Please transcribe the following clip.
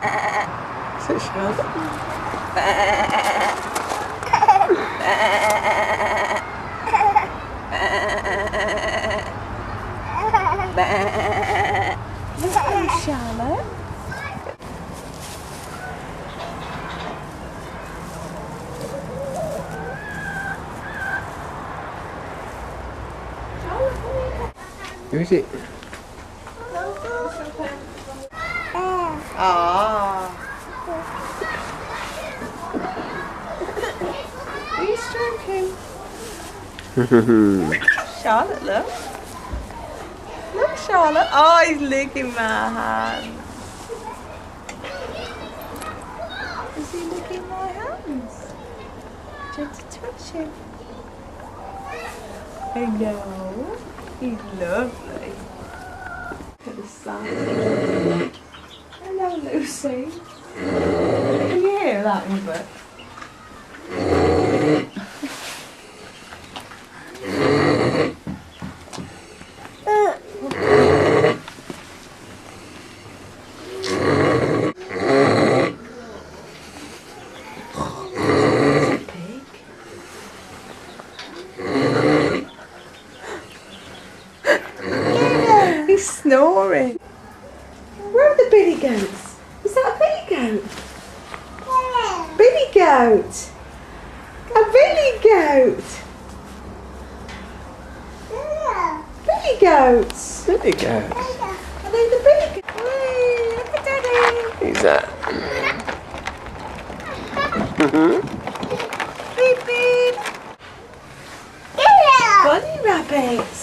Is it Charlotte? Hello, Charlotte. Who is it? Ah. Are you stroking? Charlotte, look. Look, Charlotte. Oh, he's licking my hand. Is he licking my hands? Do you want to touch him? Hello. He's lovely. Look at the sun. Hello, Lucy. Can you hear that, Robert? He's snoring. Where are the billy goats? Is that a billy goat? Billy goat. A billy goat. Billy goats. Billy goats. Are they the billy goats? Hey, look at Daddy. Who's that? Beep beep. Bunny rabbits.